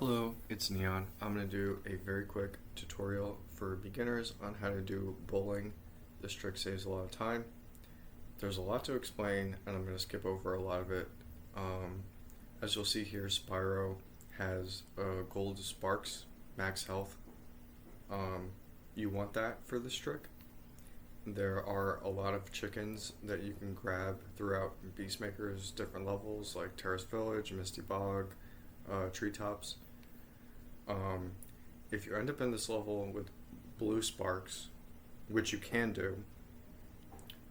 Hello, it's Neon. I'm going to do a very quick tutorial for beginners on how to do bowling. This trick saves a lot of time. There's a lot to explain and I'm going to skip over a lot of it. As you'll see here, Spyro has gold sparks, max health. You want that for this trick. There are a lot of chickens that you can grab throughout Beastmaker's different levels like Terrace Village, Misty Bog, treetops. If you end up in this level with blue sparks, which you can do,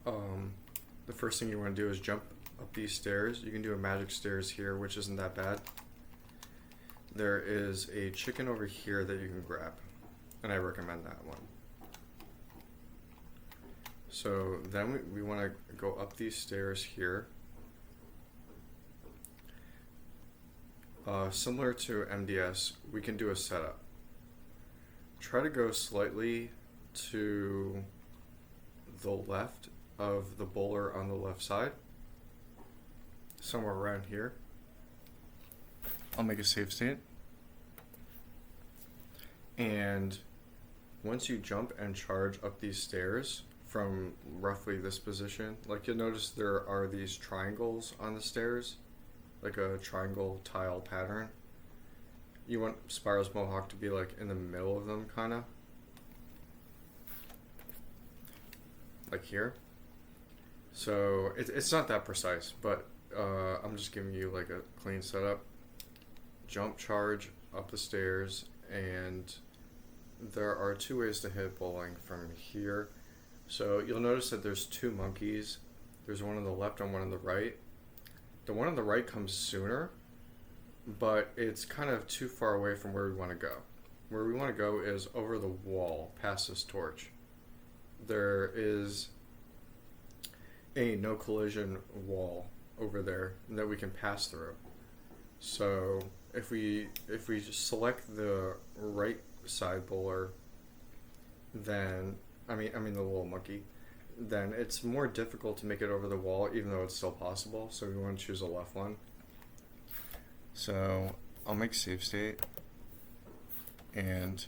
the first thing you want to do is jump up these stairs. You can do a magic stairs here, which isn't that bad. There is a chicken over here that you can grab, and I recommend that one. So then we want to go up these stairs here. Similar to MDS, we can do a setup. Try to go slightly to the left of the bowler on the left side, somewhere around here. I'll make a save state. And once you jump and charge up these stairs from roughly this position, like you'll notice there are these triangles on the stairs, like a triangle tile pattern. You want Spyro's mohawk to be like in the middle of them, kinda. Like here. So it's not that precise, but I'm just giving you like a clean setup. Jump, charge up the stairs, and there are two ways to hit bowling from here. So you'll notice that there's two monkeys. There's one on the left and one on the right. The one on the right comes sooner, but it's kind of too far away from where we want to go. Where we want to go is over the wall, past this torch. There is a no collision wall over there that we can pass through. So if we just select the right side bowler, then I mean the little monkey, then it's more difficult to make it over the wall, even though it's still possible. So we want to choose a left one. So I'll make save state, and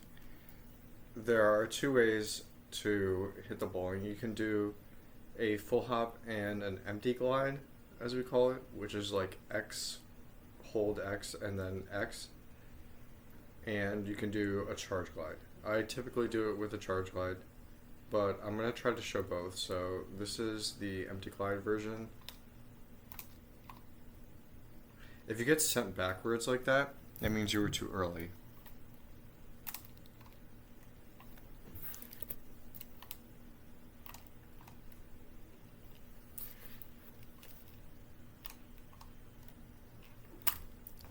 there are two ways to hit the bowling. You can do a full hop and an empty glide, as we call it, which is like X, hold X and then X, and you can do a charge glide. I typically do it with a charge glide, but I'm going to try to show both. So this is the empty glide version. If you get sent backwards like that, that means you were too early.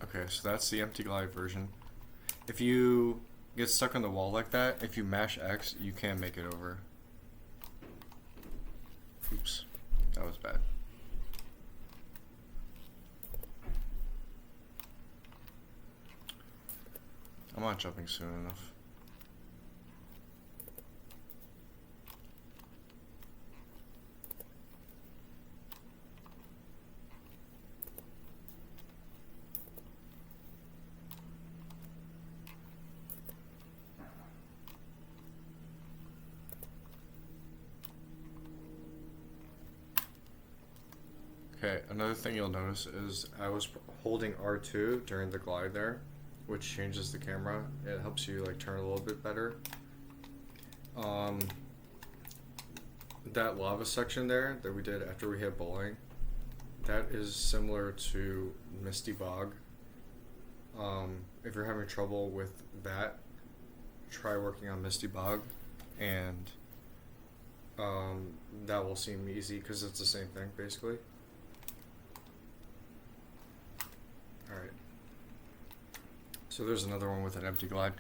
Okay, so that's the empty glide version. If you get stuck on the wall like that, if you mash X, you can't make it over. Oops, that was bad. I'm not jumping soon enough. Okay, another thing you'll notice is I was holding R2 during the glide there, which changes the camera. It helps you like turn a little bit better. That lava section there that we did after we hit bowling, that is similar to Misty Bog. If you're having trouble with that, try working on Misty Bog, and that will seem easy because it's the same thing basically. Alright. So there's another one with an empty glide.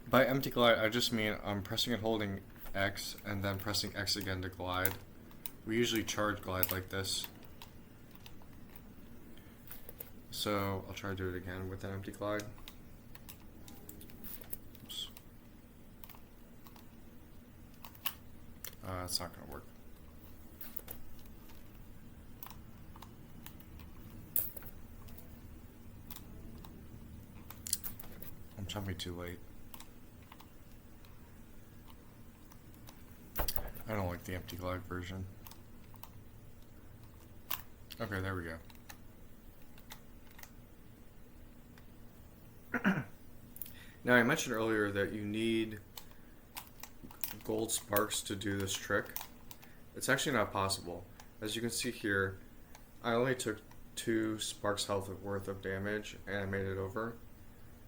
By empty glide, I just mean I'm pressing and holding X and then pressing X again to glide. We usually charge glide like this. So I'll try to do it again with an empty glide. Oops. It's not going to work. Jumping too late. I don't like the empty glide version. Okay, there we go. Now, I mentioned earlier that you need gold sparks to do this trick. It's actually not possible. As you can see here, I only took 2 sparks health worth of damage and I made it over.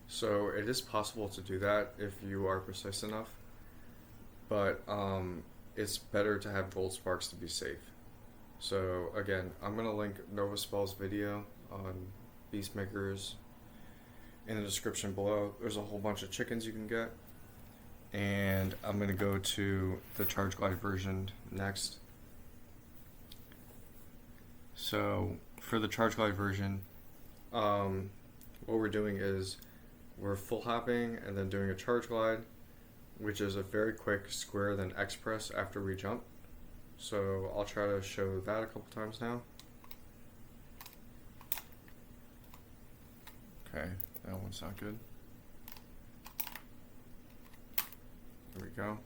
So it is possible to do that if you are precise enough. But it's better to have gold sparks to be safe. So again, I'm going to link Novaspell's video on Beastmakers in the description below. There's a whole bunch of chickens you can get. And I'm going to go to the Charge Glide version next. So for the Charge Glide version, what we're doing is we're full hopping and then doing a Charge Glide, which is a very quick square then X press after we jump. So I'll try to show that a couple times now. Okay, that one's not good. There we go.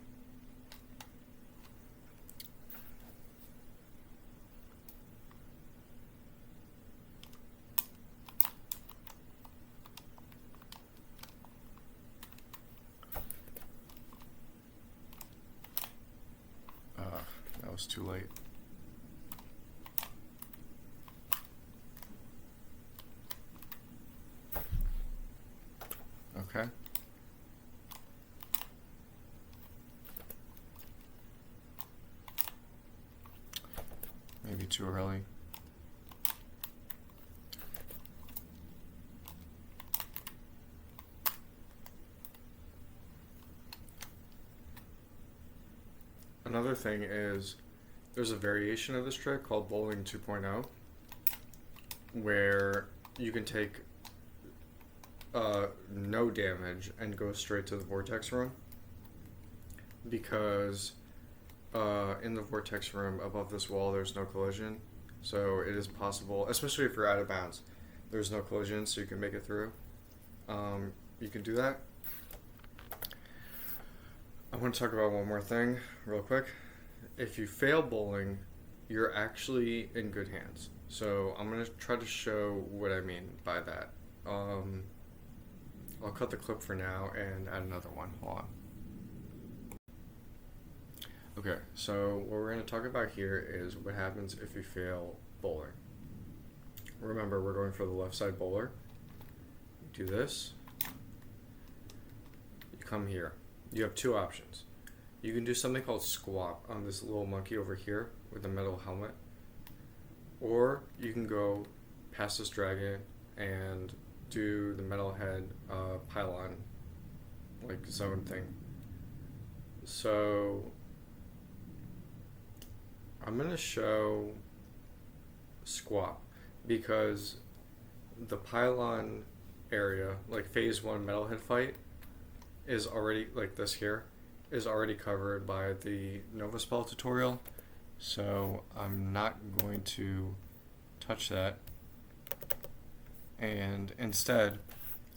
That was too late. Okay. Maybe too early. Another thing is there's a variation of this trick called bowling 2.0 where you can take no damage and go straight to the Vortex room, because in the Vortex room above this wall there's no collision, so it is possible, especially if you're out of bounds, there's no collision, so you can make it through. You can do that. I want to talk about one more thing real quick. If you fail bowling, you're actually in good hands. So I'm going to try to show what I mean by that. I'll cut the clip for now and add another one. Hold on. Okay, so what we're going to talk about here is what happens if you fail bowling. Remember, we're going for the left side bowler. You do this. You come here. You have 2 options. You can do something called Squop on this little monkey over here with a metal helmet. Or you can go past this dragon and do the Metalhead pylon, like zone thing. So I'm going to show Squop because the pylon area, like phase 1 Metalhead fight, is already, like this here, is already covered by the Novaspell tutorial, so I'm not going to touch that, and instead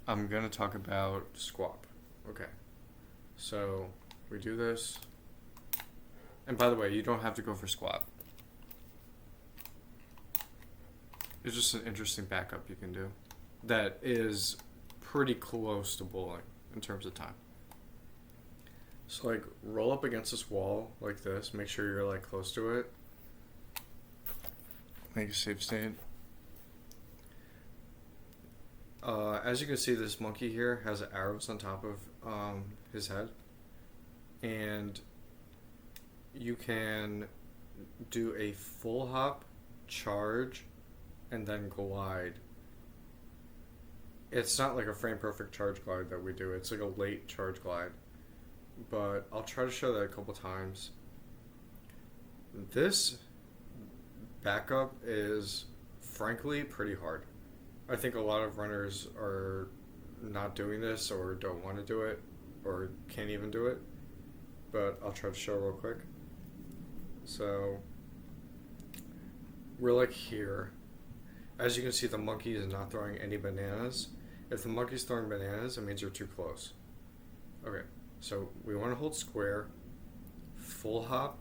I'm going to talk about Squop. Okay, so we do this, and by the way, you don't have to go for Squop. It's just an interesting backup you can do that is pretty close to bowling in terms of time. So like roll up against this wall like this, make sure you're like close to it. Make a safe state. As you can see, this monkey here has arrows on top of his head, and you can do a full hop, charge, and then glide. It's not like a frame perfect charge glide that we do, it's like a late charge glide. But I'll try to show that a couple times. This backup is frankly pretty hard. I think a lot of runners are not doing this or don't want to do it or can't even do it. But I'll try to show real quick. So we're like here. As you can see, the monkey is not throwing any bananas. If the monkey's throwing bananas, it means you're too close. Okay, so we want to hold square, full hop.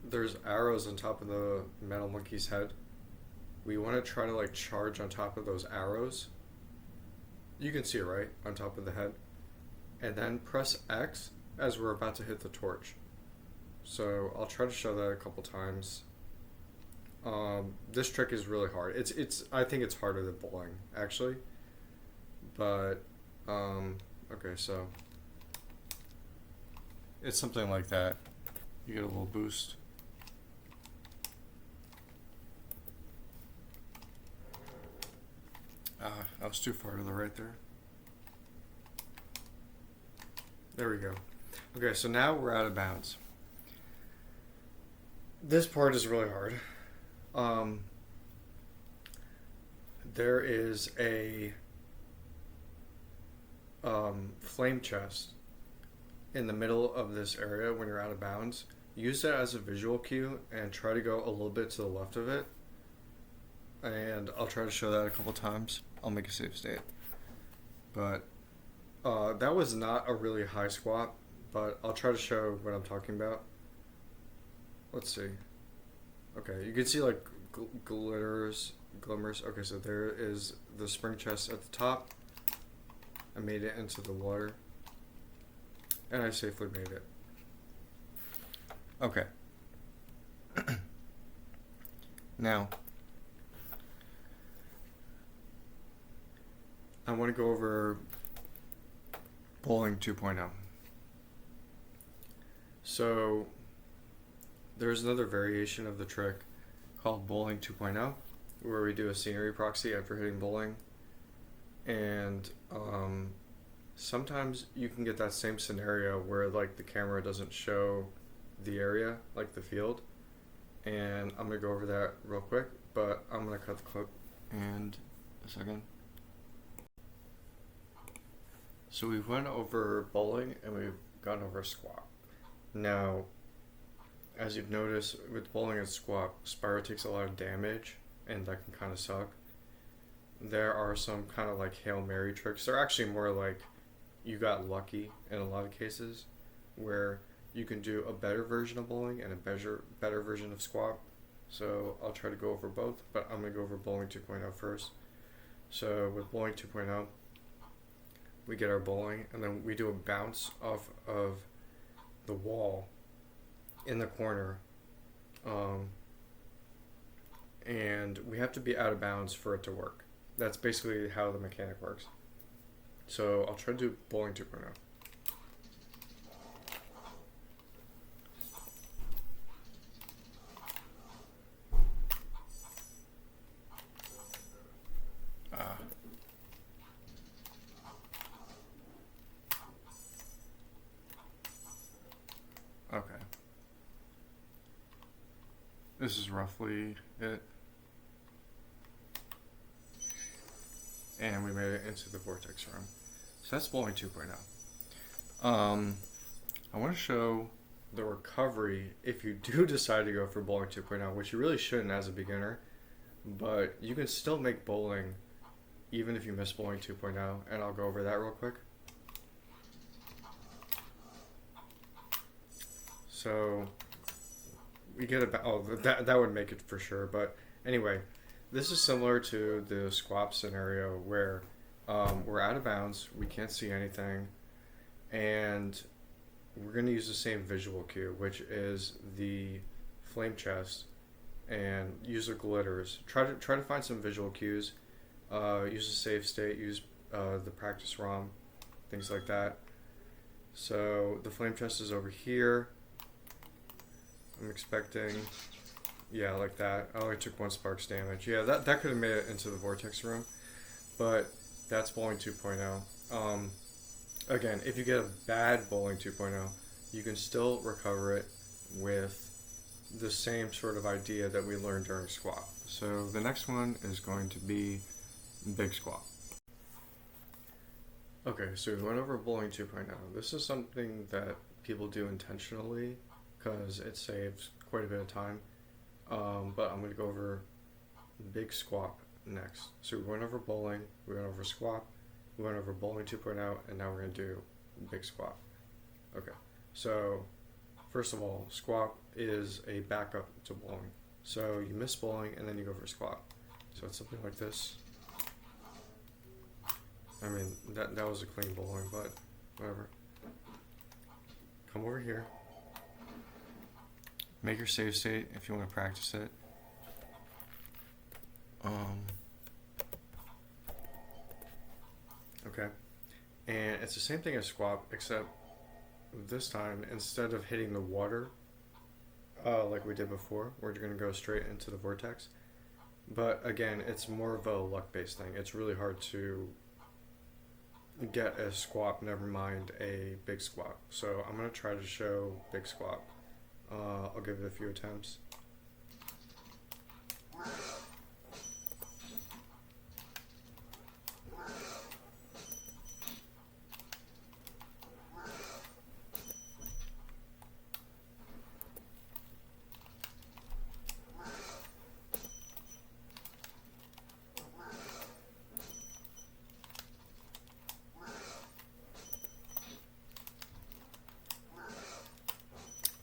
There's arrows on top of the metal monkey's head. We want to try to like charge on top of those arrows. You can see it, right? On top of the head. And then press X as we're about to hit the torch. So I'll try to show that a couple times. This trick is really hard. I think it's harder than bowling, actually. But okay, so it's something like that. You get a little boost. I was too far to the right there. There we go. Okay, so now we're out of bounds. This part is really hard. There is a flame chest in the middle of this area when you're out of bounds. Use that as a visual cue and try to go a little bit to the left of it. And I'll try to show that a couple times. I'll make a save state. But that was not a really high squat, but I'll try to show what I'm talking about. Let's see. Okay, you can see like glimmers. Okay, so there is the spring chest at the top. I made it into the water. And I safely made it. Okay. Now, I want to go over bowling 2.0. So, there's another variation of the trick called bowling 2.0, where we do a scenery proxy after hitting bowling. And sometimes you can get that same scenario where like the camera doesn't show the area, like the field. And I'm going to go over that real quick, but I'm going to cut the clip in a second. So we went over bowling and we've gone over squat. Now, as you've noticed with bowling and squat, Spyro takes a lot of damage and that can kind of suck. There are some kind of like Hail Mary tricks. They're actually more like you got lucky in a lot of cases, where you can do a better version of bowling and a better version of squat. So I'll try to go over both, but I'm going to go over bowling 2.0 first. So with bowling 2.0, we get our bowling and then we do a bounce off of the wall in the corner. And we have to be out of bounds for it to work. That's basically how the mechanic works. So I'll try to do bowling 2.0. Okay. This is roughly it. And we made it into the Vortex room. So that's bowling 2.0. I want to show the recovery if you do decide to go for bowling 2.0, which you really shouldn't as a beginner, but you can still make bowling even if you miss bowling 2.0, and I'll go over that real quick. So we get about, that would make it for sure, but anyway, this is similar to the Squop scenario where we're out of bounds, we can't see anything, and we're going to use the same visual cue, which is the flame chest, and use the glitters. Try to find some visual cues. Use a save state. Use the practice ROM, things like that. So the flame chest is over here. I'm expecting, yeah, like that. I only took 1 sparks damage. Yeah, that could have made it into the Vortex room, but that's bowling 2.0. Again, if you get a bad bowling 2.0, you can still recover it with the same sort of idea that we learned during Squop. So the next one is going to be Big Squop. Okay, so we went over bowling 2.0. This is something that people do intentionally because it saves quite a bit of time. But I'm going to go over Big Squop next? So we went over bowling, we went over squap, we went over bowling 2.0, and now we're going to do big squap. Okay, so first of all, squap is a backup to bowling. So you miss bowling and then you go for squap. So it's something like this. I mean, that was a clean bowling, but whatever. Come over here. Make your save state if you want to practice it. Okay. And it's the same thing as squap, except this time, instead of hitting the water, like we did before, we're going to go straight into the vortex. But again, it's more of a luck-based thing. It's really hard to get a squap, never mind a big squap. So I'm going to try to show big squap. I'll give it a few attempts.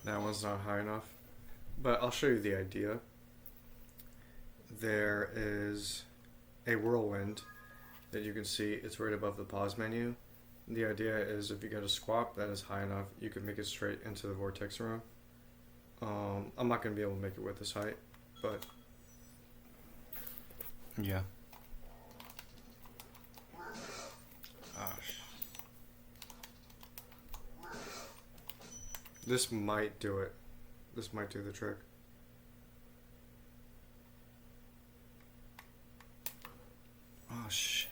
That one's not high enough, but I'll show you the idea. There is a whirlwind that you can see. It's right above the pause menu. The idea is if you get a squap that is high enough, you can make it straight into the vortex room. I'm not going to be able to make it with this height, but yeah. Gosh. This might do it. This might do the trick. Oh shit.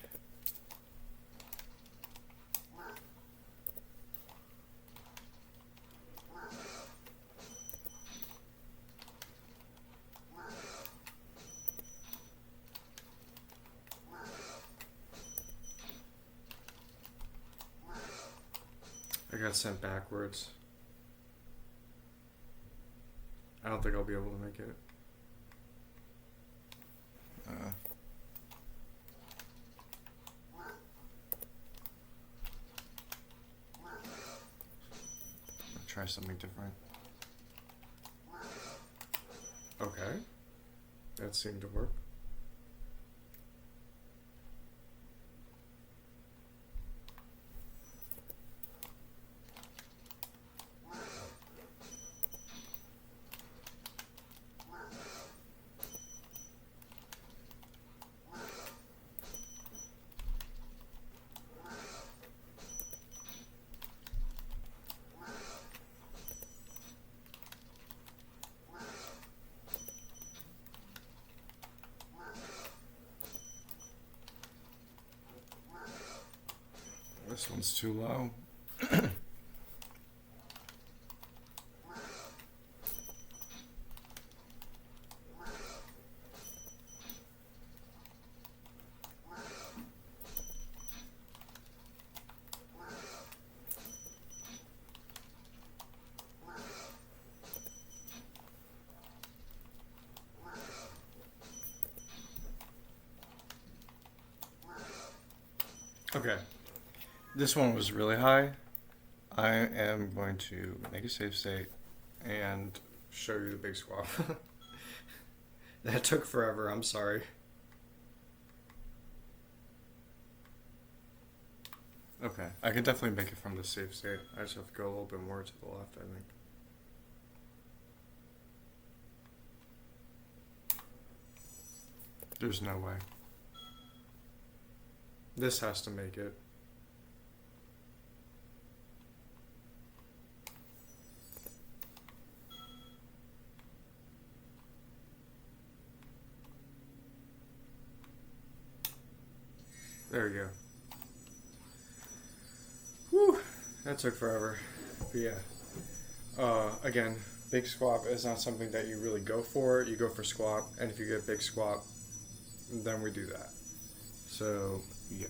I got sent backwards. I don't think I'll be able to make it. I'll try something different. Okay. That seemed to work. This one's too low. Okay. This one was really high. I am going to make a save state and show you the big squap. That took forever, I'm sorry. Okay, I can definitely make it from the save state. I just have to go a little bit more to the left, I think. There's no way. This has to make it. There you go. Whew, that took forever. But yeah. Again, big squap is not something that you really go for. You go for squap, and if you get big squap, then we do that. So, yeah.